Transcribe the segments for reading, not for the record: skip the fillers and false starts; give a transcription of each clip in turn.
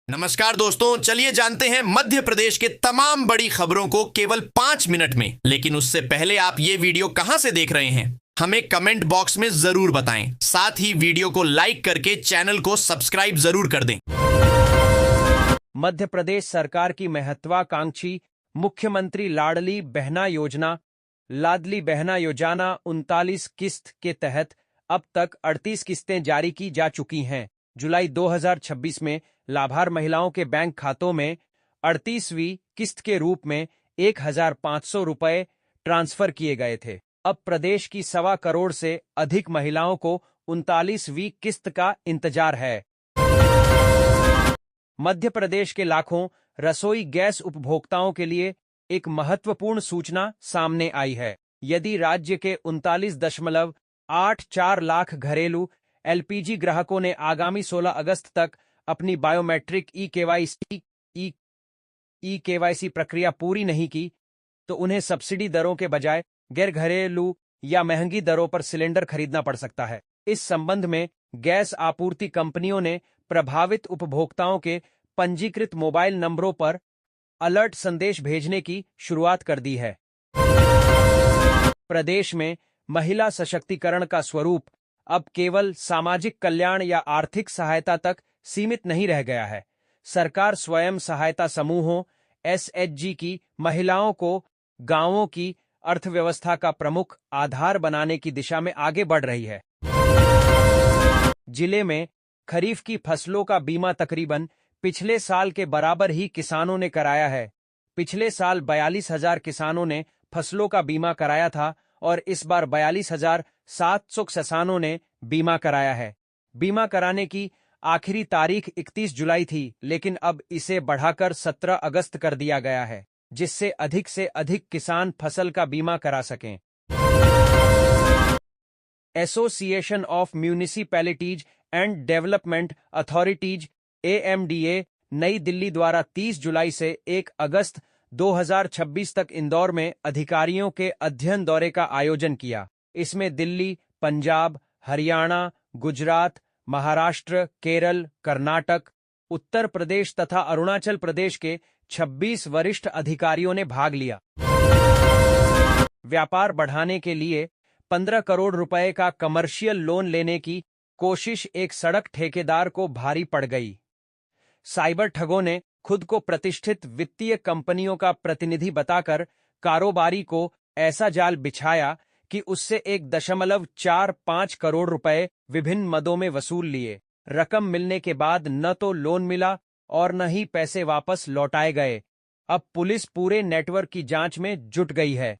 नमस्कार दोस्तों, चलिए जानते हैं मध्य प्रदेश के तमाम बड़ी खबरों को केवल 5 मिनट में। लेकिन उससे पहले आप ये वीडियो कहां से देख रहे हैं हमें कमेंट बॉक्स में जरूर बताएं। साथ ही वीडियो को लाइक करके चैनल को सब्सक्राइब जरूर कर दें। मध्य प्रदेश सरकार की महत्वाकांक्षी मुख्यमंत्री लाडली बहना योजना लाडली बहना योजना 39 किस्त के तहत अब तक 38 किस्तें जारी की जा चुकी हैं। जुलाई 2026 में लाभार महिलाओं के बैंक खातों में 38वीं किस्त के रूप में 1,500 रुपये ट्रांसफर किए गए थे। अब प्रदेश की 1.25 करोड़ से अधिक महिलाओं को 39वीं किस्त का इंतजार है। मध्य प्रदेश के लाखों रसोई गैस उपभोक्ताओं के लिए एक महत्वपूर्ण सूचना सामने आई है। यदि राज्य के 39.84 लाख घरेलू एलपीजी ग्राहकों ने आगामी 16 अगस्त तक अपनी बायोमेट्रिक ई-केवाईसी प्रक्रिया पूरी नहीं की, तो उन्हें सब्सिडी दरों के बजाय गैर घरेलू या महंगी दरों पर सिलेंडर खरीदना पड़ सकता है। इस संबंध में गैस आपूर्ति कंपनियों ने प्रभावित उपभोक्ताओं के पंजीकृत मोबाइल नंबरों पर अलर्ट संदेश भेजने की शुरुआत कर दी है। प्रदेश में महिला सशक्तिकरण का स्वरूप अब केवल सामाजिक कल्याण या आर्थिक सहायता तक सीमित नहीं रह गया है। सरकार स्वयं सहायता समूहों एसएचजी की महिलाओं को गांवों की अर्थव्यवस्था का प्रमुख आधार बनाने की दिशा में आगे बढ़ रही है। जिले में खरीफ की फसलों का बीमा तकरीबन पिछले साल के बराबर ही किसानों ने कराया है। पिछले साल 42,000 किसानों ने फसलों का बीमा कराया था और इस बार 42,700 किसानों ने बीमा कराया है। बीमा कराने की आखिरी तारीख 31 जुलाई थी, लेकिन अब इसे बढ़ाकर 17 अगस्त कर दिया गया है, जिससे अधिक से अधिक किसान फसल का बीमा करा सकें। Association of municipalities and development authorities AMDA New Delhi द्वारा 30 जुलाई से 1 अगस्त 2026 तक इंदौर में अधिकारियों के अध्ययन दौरे का आयोजन किया। इसमें दिल्ली, पंजाब, हरियाणा, गुजरात, महाराष्ट्र, केरल, कर्नाटक, उत्तर प्रदेश तथा अरुणाचल प्रदेश के 26 वरिष्ठ अधिकारियों ने भाग लिया। व्यापार बढ़ाने के लिए 15 करोड़ रुपए का कमर्शियल लोन लेने की कोशिश एक सड़क ठेकेदार को भारी पड़ गई। साइबर ठगों ने खुद को प्रतिष्ठित वित्तीय कंपनियों का प्रतिनिधि बताकर कारोबारी को ऐसा जाल बिछाया कि उससे 1.45 करोड़ रुपए विभिन्न मदों में वसूल लिए। रकम मिलने के बाद न तो लोन मिला और न ही पैसे वापस लौटाए गए। अब पुलिस पूरे नेटवर्क की जांच में जुट गई है।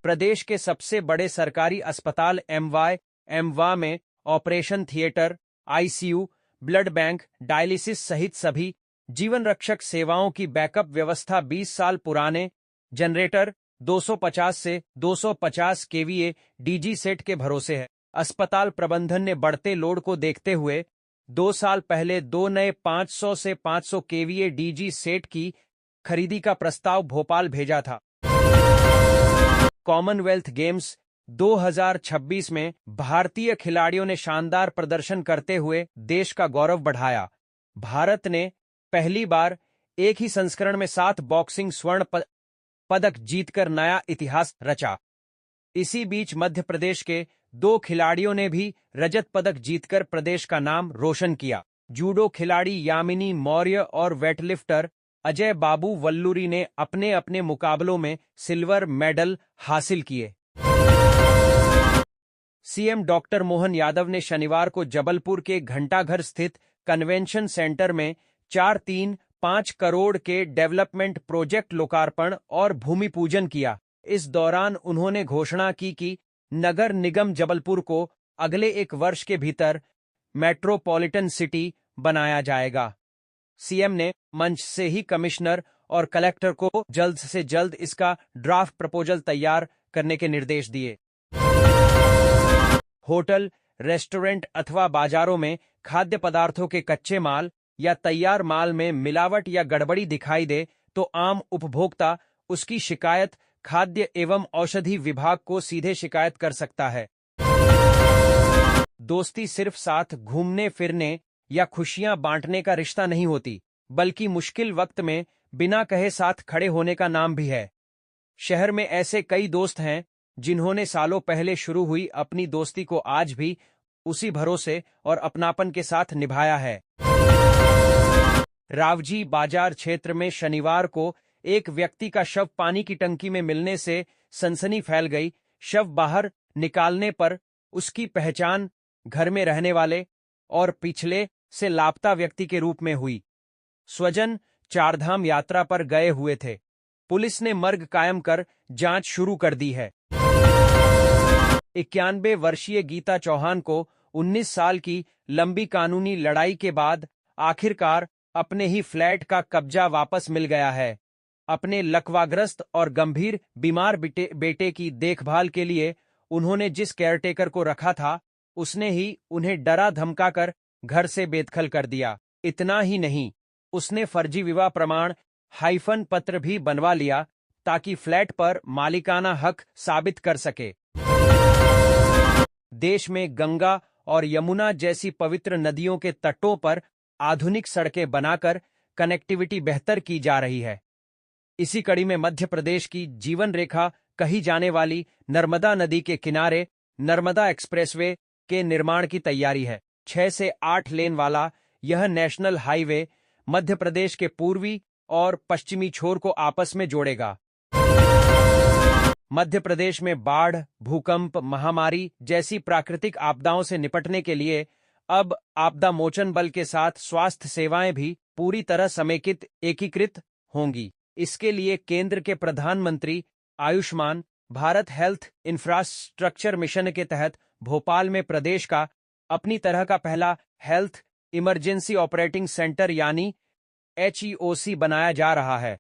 प्रदेश के सबसे बड़े सरकारी अस्पताल एमवा में operation theatre, ICU, blood bank, dialysis सहित सभी जीवन रक्षक सेवाओं की बैकअप व्यवस्था 20 साल पुराने जनरेटर 250 से 250 केवीए डीजी सेट के भरोसे है। अस्पताल प्रबंधन ने बढ़ते लोड को देखते हुए 2 साल पहले 2 नए 500 से 500 केवीए डीजी सेट की खरीदी का प्रस्ताव भोपाल भेजा था। कॉमनवेल्थ गेम्स 2026 में भारतीय खिलाड़ियों ने शानदार प्रदर्शन करते हुए देश का गौरव बढ़ाया। भारत ने पहली बार एक ही संस्करण में 7 बॉक्सिंग स्वर्ण पदक जीतकर नया इतिहास रचा। इसी बीच मध्य प्रदेश के 2 खिलाड़ियों ने भी रजत पदक जीतकर प्रदेश का नाम रोशन किया। जूडो खिलाड़ी यामिनी मौर्य और वेटलिफ्टर अजय बाबू वल्लूरी ने अपने अपने मुकाबलों में सिल्वर मेडल हासिल किए। सीएम डॉक्टर मोहन यादव ने शनिवार को जबलपुर के घंटाघर स्थित कन्वेंशन सेंटर में 4.35 करोड़ के डेवलपमेंट प्रोजेक्ट लोकार्पण और भूमि पूजन किया। इस दौरान उन्होंने घोषणा की कि नगर निगम जबलपुर को अगले 1 वर्ष के भीतर मेट्रोपॉलिटन सिटी बनाया जाएगा। सीएम ने मंच से ही कमिश्नर और कलेक्टर को जल्द से जल्द इसका ड्राफ्ट प्रपोजल तैयार करने के निर्देश दिए। होटल, रेस्टोरेंट अथवा बाजारों में खाद्य पदार्थों के कच्चे माल या तैयार माल में मिलावट या गड़बड़ी दिखाई दे तो आम उपभोक्ता उसकी शिकायत खाद्य एवं औषधि विभाग को सीधे शिकायत कर सकता है। दोस्ती सिर्फ साथ घूमने फिरने या खुशियां बांटने का रिश्ता नहीं होती, बल्कि मुश्किल वक्त में बिना कहे साथ खड़े होने का नाम भी है। शहर में ऐसे कई दोस्त हैं जिन्होंने सालों पहले शुरू हुई अपनी दोस्ती को आज भी उसी भरोसे और अपनापन के साथ निभाया है। रावजी बाजार क्षेत्र में शनिवार को एक व्यक्ति का शव पानी की टंकी में मिलने से सनसनी फैल गई। शव बाहर निकालने पर उसकी पहचान घर में रहने वाले और पिछले से लापता व्यक्ति के रूप में हुई। स्वजन चारधाम यात्रा पर गए हुए थे। पुलिस ने मर्ग कायम कर जांच शुरू कर दी है। 91 वर्षीय गीता चौहान को 19 साल की लंबी कानूनी लड़ाई के बाद आखिरकार अपने ही फ्लैट का कब्जा वापस मिल गया है। अपने लकवाग्रस्त और गंभीर बीमार बेटे की देखभाल के लिए उन्होंने जिस केयरटेकर को रखा था, उसने ही उन्हें डरा धमकाकर घर से बेदखल कर दिया। इतना ही नहीं, उसने फर्जी विवाह प्रमाण हाइफन पत्र भी बनवा लिया ताकि फ्लैट पर मालिकाना हक साबित कर सके। देश में गंगा और यमुना जैसी पवित्र नदियों के तटों पर आधुनिक सड़कें बनाकर कनेक्टिविटी बेहतर की जा रही है। इसी कड़ी में मध्य प्रदेश की जीवन रेखा कही जाने वाली नर्मदा नदी के किनारे नर्मदा एक्सप्रेसवे के निर्माण की तैयारी है। 6 से 8 लेन वाला यह नेशनल हाईवे मध्य प्रदेश के पूर्वी और पश्चिमी छोर को आपस में जोड़ेगा। मध्य प्रदेश में बाढ़, भूकंप, महामारी जैसी प्राकृतिक आपदाओं से निपटने के लिए अब आपदा मोचन बल के साथ स्वास्थ्य सेवाएं भी पूरी तरह समेकित एकीकृत होंगी। इसके लिए केंद्र के प्रधानमंत्री Ayushman Bharat health infrastructure mission के तहत भोपाल में प्रदेश का अपनी तरह का पहला हेल्थ इमरजेंसी ऑपरेटिंग सेंटर यानी HEOC बनाया जा रहा है।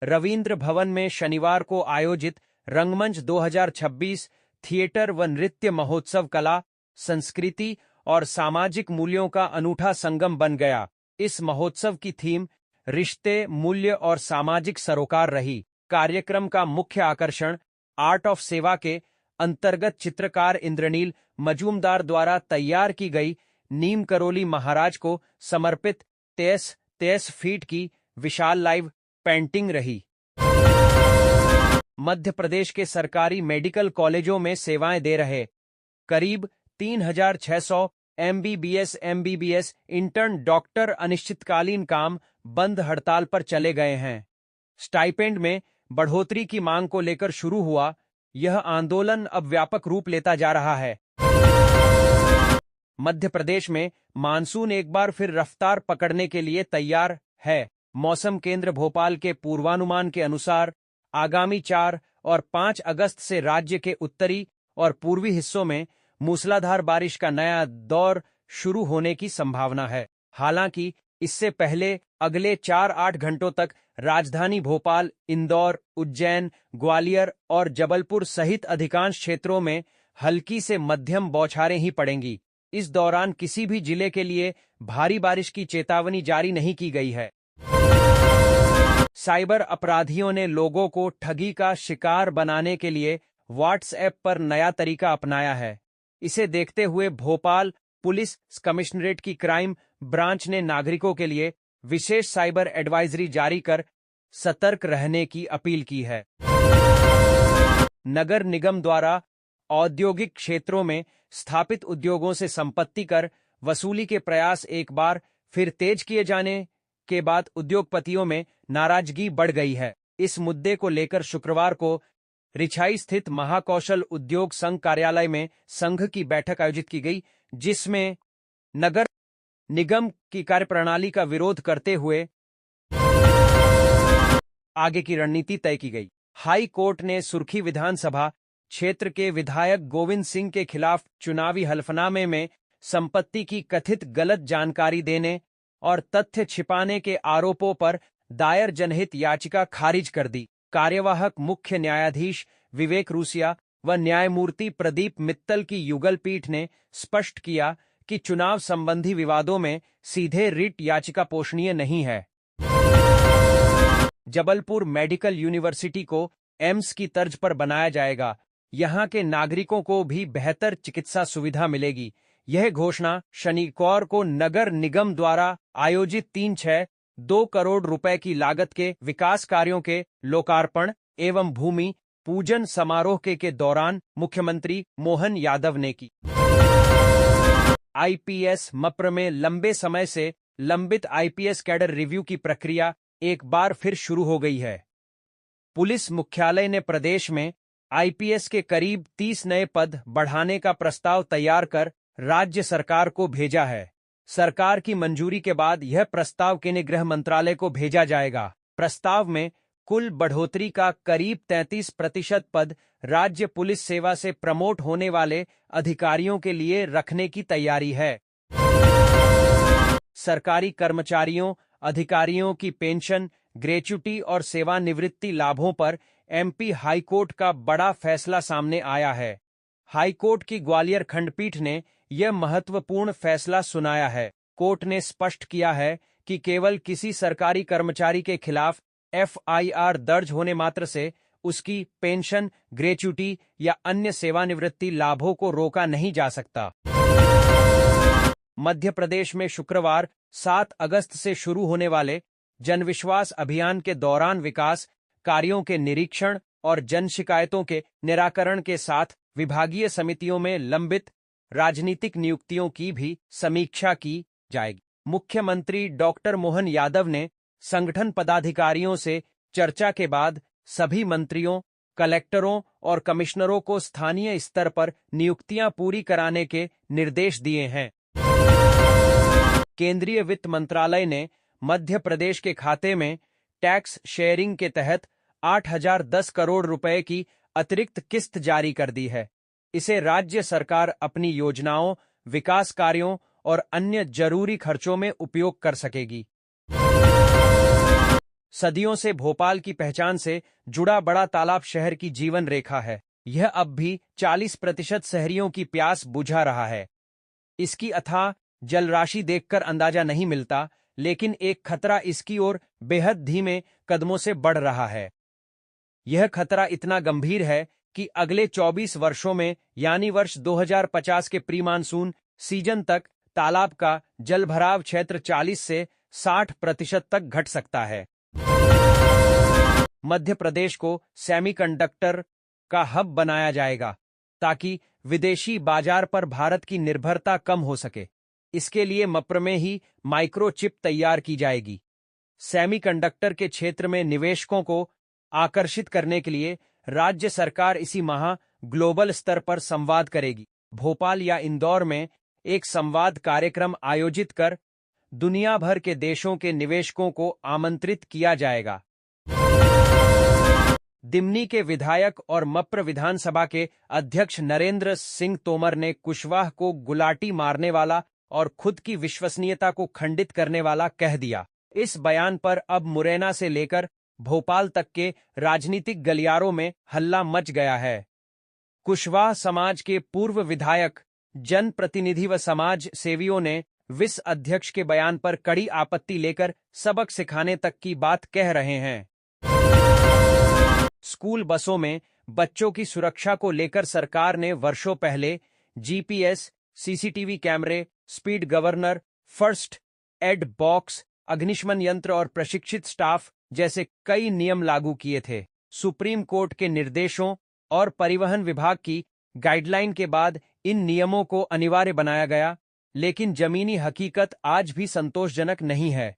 रवींद्र भवन में शनिवार को आयोजित रंगमंच 2026 थिएटर व नृत्य महोत्सव कला, संस्कृति और सामाजिक मूल्यों का अनूठा संगम बन गया। इस महोत्सव की थीम रिश्ते, मूल्य और सामाजिक सरोकार रही। कार्यक्रम का मुख्य आकर्षण आर्ट ऑफ सेवा के अंतर्गत चित्रकार इंद्रनील मजूमदार द्वारा तैयार की गई नीम करोली महाराज को समर्पित 23 फीट की विशाल लाइव पेंटिंग रही। मध्य प्रदेश के सरकारी मेडिकल कॉलेजों में सेवाएं दे रहे करीब 3600 MBBS इंटर्न डॉक्टर अनिश्चितकालीन काम बंद हड़ताल पर चले गए हैं। स्टाइपेंड में बढ़ोतरी की मांग को लेकर शुरू हुआ यह आंदोलन अब व्यापक रूप लेता जा रहा है। मध्य प्रदेश में मानसून एक बार फिर रफ्तार पकड़ने के लिए तैयार है। मौसम केंद्र भोपाल के पूर्वानुमान के अनुसार आगामी 4 और 5 अगस्त से राज्य के उत्तरी और पूर्वी हिस्सों में मूसलाधार बारिश का नया दौर शुरू होने की संभावना है। हालांकि इससे पहले अगले 4-8 घंटों तक राजधानी भोपाल, इंदौर, उज्जैन, ग्वालियर और जबलपुर सहित अधिकांश क्षेत्रों में हल्की से मध्यम बौछारें ही पड़ेंगी। इस दौरान किसी भी जिले के लिए भारी बारिश की चेतावनी जारी नहीं की गई है। साइबर अपराधियों ने लोगों को ठगी का शिकार बनाने के लिए व्हाट्सएप पर नया तरीका अपनाया है। इसे देखते हुए भोपाल पुलिस कमिश्नरेट की क्राइम ब्रांच ने नागरिकों के लिए विशेष साइबर एडवाइजरी जारी कर सतर्क रहने की अपील की है। नगर निगम द्वारा औद्योगिक क्षेत्रों में स्थापित उद्योगों से संपत्ति कर वसूली के प्रयास एक बार फिर तेज किए जाने के बाद उद्योगपतियों में नाराजगी बढ़ गई है। इस मुद्दे को लेकर शुक्रवार को रिछाई स्थित महाकौशल उद्योग संघ कार्यालय में संघ की बैठक आयोजित की गई, जिसमें नगर निगम की कार्यप्रणाली का विरोध करते हुए आगे की रणनीति तय की गई। हाई कोर्ट ने सुर्खी विधानसभा क्षेत्र के विधायक गोविंद सिंह के खिलाफ चुनावी हलफनामे में संपत्ति की कथित गलत जानकारी देने और तथ्य छिपाने के आरोपों पर दायर जनहित याचिका खारिज कर दी। कार्यवाहक मुख्य न्यायाधीश विवेक रूसिया व न्यायमूर्ति प्रदीप मित्तल की युगल पीठ ने स्पष्ट किया कि चुनाव संबंधी विवादों में सीधे रिट याचिका पोषणीय नहीं है। जबलपुर मेडिकल यूनिवर्सिटी को एम्स की तर्ज पर बनाया जाएगा। यहां के नागरिकों को भी बेहतर चिकित्सा सुविधा मिलेगी। यह घोषणा शनिवार को नगर निगम द्वारा आयोजित 362 करोड़ रुपए की लागत के विकास कार्यों के लोकार्पण एवं भूमि पूजन समारोह के दौरान मुख्यमंत्री मोहन यादव ने की। आईपीएस मप्र में लंबे समय से लंबित आईपीएस कैडर रिव्यू की प्रक्रिया एक बार फिर शुरू हो गई है। पुलिस मुख्यालय ने प्रदेश में आईपीएस के करीब 30 नए पद बढ़ाने का प्रस्ताव तैयार कर राज्य सरकार को भेजा है। सरकार की मंजूरी के बाद यह प्रस्ताव केंद्रीय गृह मंत्रालय को भेजा जाएगा। प्रस्ताव में कुल बढ़ोतरी का करीब 33% पद राज्य पुलिस सेवा से प्रमोट होने वाले अधिकारियों के लिए रखने की तैयारी है। सरकारी कर्मचारियों अधिकारियों की पेंशन, ग्रेच्युटी और सेवानिवृत्ति लाभों पर एमपी हाईकोर्ट का बड़ा फैसला सामने आया है। हाईकोर्ट की ग्वालियर खंडपीठ ने यह महत्वपूर्ण फैसला सुनाया है। कोर्ट ने स्पष्ट किया है कि केवल किसी सरकारी कर्मचारी के खिलाफ एफआईआर दर्ज होने मात्र से उसकी पेंशन, ग्रेच्युटी या अन्य सेवानिवृत्ति लाभों को रोका नहीं जा सकता। मध्य प्रदेश में शुक्रवार 7 अगस्त से शुरू होने वाले जनविश्वास अभियान के दौरान विकास कार्यों के निरीक्षण और जन शिकायतों के निराकरण के साथ विभागीय समितियों में लंबित राजनीतिक नियुक्तियों की भी समीक्षा की जाएगी। मुख्यमंत्री डॉक्टर मोहन यादव ने संगठन पदाधिकारियों से चर्चा के बाद सभी मंत्रियों, कलेक्टरों और कमिश्नरों को स्थानीय स्तर पर नियुक्तियां पूरी कराने के निर्देश दिए हैं। केंद्रीय वित्त मंत्रालय ने मध्य प्रदेश के खाते में टैक्स शेयरिंग के तहत 8,010 करोड़ रुपए की अतिरिक्त किस्त जारी कर दी है। इसे राज्य सरकार अपनी योजनाओं, विकास कार्यों और अन्य जरूरी खर्चों में उपयोग कर सकेगी। सदियों से भोपाल की पहचान से जुड़ा बड़ा तालाब शहर की जीवन रेखा है। यह अब भी 40% शहरियों की प्यास बुझा रहा है। इसकी अथाह जलराशि देखकर अंदाजा नहीं मिलता, लेकिन एक खतरा इसकी ओर बेहद धीमे कदमों से बढ़ रहा है। यह खतरा इतना गंभीर है कि अगले 24 वर्षों में यानी वर्ष 2050 के प्री मानसून सीजन तक तालाब का जलभराव क्षेत्र 40 से 60% तक घट सकता है। मध्य प्रदेश को सेमीकंडक्टर का हब बनाया जाएगा ताकि विदेशी बाजार पर भारत की निर्भरता कम हो सके। इसके लिए मप्र में ही माइक्रोचिप तैयार की जाएगी। सेमीकंडक्टर के क्षेत्र में निवेशकों को आकर्षित करने के लिए राज्य सरकार इसी माह ग्लोबल स्तर पर संवाद करेगी। भोपाल या इंदौर में एक संवाद कार्यक्रम आयोजित कर दुनिया भर के देशों के निवेशकों को आमंत्रित किया जाएगा। दिमनी के विधायक और मप्र विधानसभा के अध्यक्ष नरेंद्र सिंह तोमर ने कुशवाहा को गुलाटी मारने वाला और खुद की विश्वसनीयता को खंडित करने वाला कह दिया। इस बयान पर अब मुरैना से लेकर भोपाल तक के राजनीतिक गलियारों में हल्ला मच गया है। कुशवाहा समाज के पूर्व विधायक, जनप्रतिनिधि व समाज सेवियों ने विस अध्यक्ष के बयान पर कड़ी आपत्ति लेकर सबक सिखाने तक की बात कह रहे हैं। स्कूल बसों में बच्चों की सुरक्षा को लेकर सरकार ने वर्षों पहले जीपीएस, सीसीटीवी कैमरे, speed governor, first aid box, अग्निशमन यंत्र और प्रशिक्षित स्टाफ जैसे कई नियम लागू किए थे। सुप्रीम कोर्ट के निर्देशों और परिवहन विभाग की गाइडलाइन के बाद इन नियमों को अनिवार्य बनाया गया, लेकिन जमीनी हकीकत आज भी संतोषजनक नहीं है।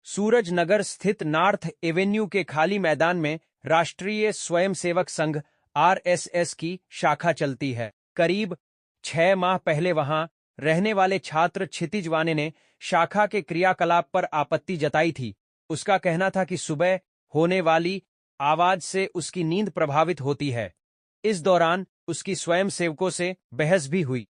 सूरजनगर स्थित नॉर्थ एवेन्यू के खाली मैदान में राष्ट्रीय स्वयंसेवक संघ आरएसएस की शाखा चलती है। करीब 6 माह पहले वहां रहने वाले छात्र क्षितिज वाने ने शाखा के क्रियाकलाप पर आपत्ति जताई थी। उसका कहना था कि सुबह होने वाली आवाज से उसकी नींद प्रभावित होती है। इस दौरान उसकी स्वयंसेवकों से बहस भी हुई।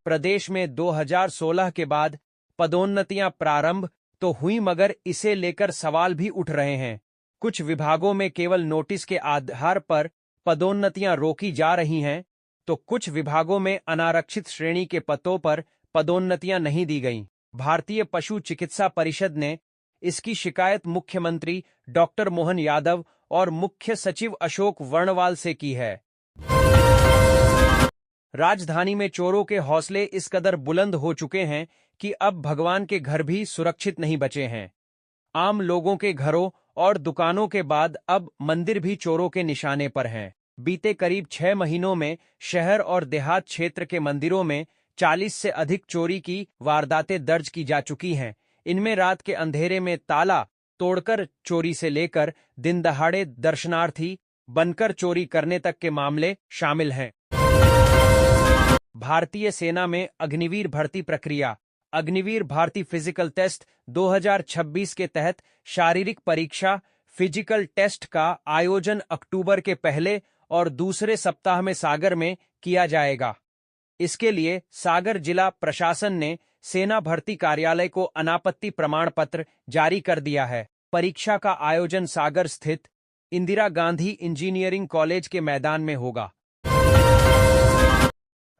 प्रदेश में 2016 के बाद पदोन्नतियां प्रारंभ तो हुई, मगर इसे लेकर सवाल भी उठ रहे हैं। कुछ विभागों में केवल नोटिस के आधार पर पदोन्नतियां रोकी जा रही हैं, तो कुछ विभागों में अनारक्षित श्रेणी के पदों पर पदोन्नतियां नहीं दी गईं। भारतीय पशु चिकित्सा परिषद ने इसकी शिकायत मुख्यमंत्री डॉक्टर मोहन यादव और मुख्य सचिव अशोक वर्णवाल से की है। राजधानी में चोरों के हौसले इस कदर बुलंद हो चुके हैं कि अब भगवान के घर भी सुरक्षित नहीं बचे हैं। आम लोगों के घरों और दुकानों के बाद अब मंदिर भी चोरों के निशाने पर हैं। बीते करीब 6 महीनों में शहर और देहात क्षेत्र के मंदिरों में 40 से अधिक चोरी की वारदातें दर्ज की जा चुकी हैं। इनमें रात के अंधेरे में ताला तोड़कर चोरी से लेकर दिन दहाड़े दर्शनार्थी बनकर चोरी करने तक के मामले शामिल हैं। भारतीय सेना में अग्निवीर भर्ती प्रक्रिया। अग्निवीर भारती फिजिकल टेस्ट 2026 के तहत शारीरिक परीक्षा फिजिकल टेस्ट का आयोजन अक्टूबर के पहले और दूसरे सप्ताह में सागर में किया जाएगा। इसके लिए सागर जिला प्रशासन ने सेना भर्ती कार्यालय को अनापत्ति प्रमाण पत्र जारी कर दिया है। परीक्षा का आयोजन सागर स्थित इंदिरा गांधी इंजीनियरिंग कॉलेज के मैदान में होगा।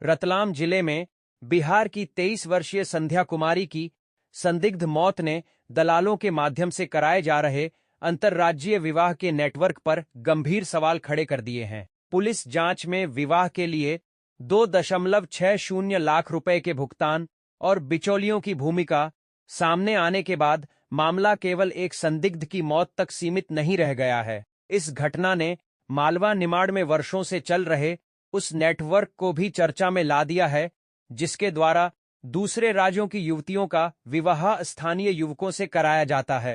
रतलाम जिले में बिहार की 23 वर्षीय संध्या कुमारी की संदिग्ध मौत ने दलालों के माध्यम से कराए जा रहे अंतर्राज्यीय विवाह के नेटवर्क पर गंभीर सवाल खड़े कर दिए हैं। पुलिस जांच में विवाह के लिए 2.60 लाख रुपए के भुगतान और बिचौलियों की भूमिका सामने आने के बाद मामला केवल एक संदिग्ध की मौत तक सीमित नहीं रह गया है। इस घटना ने मालवा निमाड़ में वर्षों से चल रहे उस नेटवर्क को भी चर्चा में ला दिया है, जिसके द्वारा दूसरे राज्यों की युवतियों का विवाह स्थानीय युवकों से कराया जाता है।